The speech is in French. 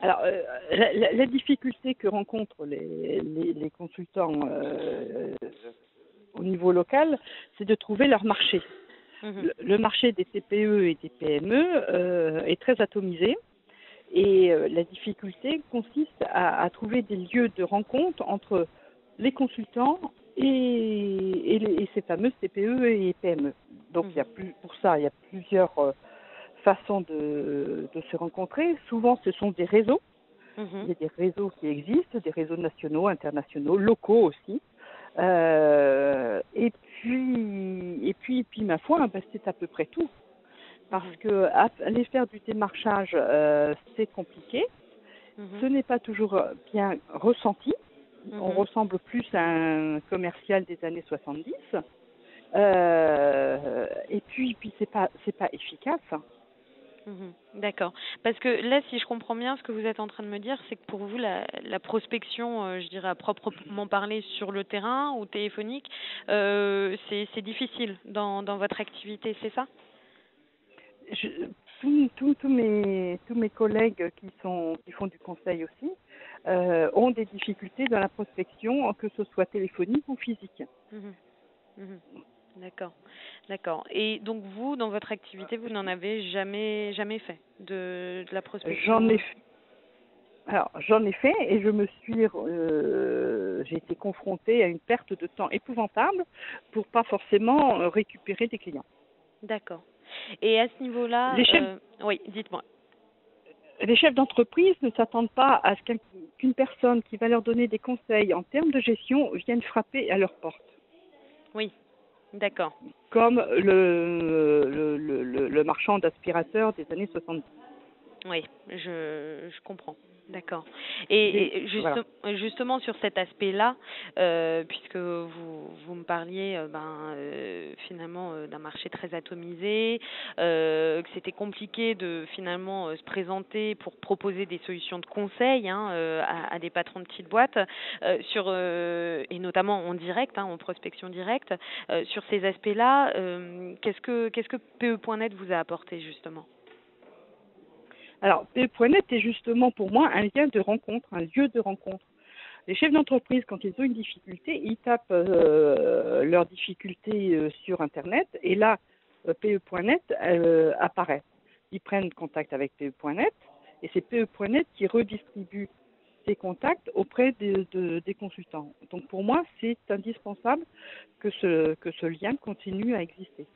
Alors, la difficulté que rencontrent les consultants au niveau local, c'est de trouver leur marché. Mhm. Le marché des TPE et des PME est très atomisé et la difficulté consiste à trouver des lieux de rencontre entre les consultants et ces fameuses TPE et PME. Donc, Mhm. pour ça, il y a plusieurs façons de se rencontrer. Souvent, ce sont des réseaux. Il Mhm. y a des réseaux qui existent, des réseaux nationaux, internationaux, locaux aussi. Et puis, ma foi, ben, c'est à peu près tout. Parce Mhm. que aller faire du démarchage, c'est compliqué. Ce Mhm. n'est pas toujours bien ressenti. On Mhm. ressemble plus à un commercial des années 70. Et puis c'est pas efficace. Mhm. D'accord. Parce que là, si je comprends bien, ce que vous êtes en train de me dire, c'est que pour vous, la prospection, je dirais à proprement parler sur le terrain ou téléphonique, c'est difficile dans votre activité, c'est ça? Je, tous mes collègues qui font du conseil aussi ont des difficultés dans la prospection, que ce soit téléphonique ou physique. Mhm. Mhm. D'accord, d'accord. Et donc vous, dans votre activité, vous n'en avez jamais fait de la J'en ai prospection. j'en ai fait et j'ai été confrontée à une perte de temps épouvantable pour pas forcément récupérer des clients. D'accord. Et à ce Les niveau-là, chefs, oui, dites-moi. les chefs d'entreprise ne s'attendent pas à ce qu'une personne qui va leur donner des conseils en termes de gestion vienne frapper à leur porte, Oui, d'accord. comme le marchand d'aspirateurs des années 70. Oui, je comprends. D'accord. Voilà. Justement sur cet aspect-là, puisque vous me parliez finalement d'un marché très atomisé, que c'était compliqué de finalement se présenter pour proposer des solutions de conseil hein, à des patrons de petites boîtes, et notamment en direct, hein, en prospection directe, sur ces aspects-là, qu'est-ce que PE.net vous a apporté justement? Alors, PE.net est justement pour moi un lien de rencontre, un lieu de rencontre. Les chefs d'entreprise, quand ils ont une difficulté, ils tapent leurs difficultés sur Internet et là, PE.net apparaît. Ils prennent contact avec PE.net et c'est PE.net qui redistribue ces contacts auprès des consultants. Donc pour moi, c'est indispensable que ce lien continue à exister.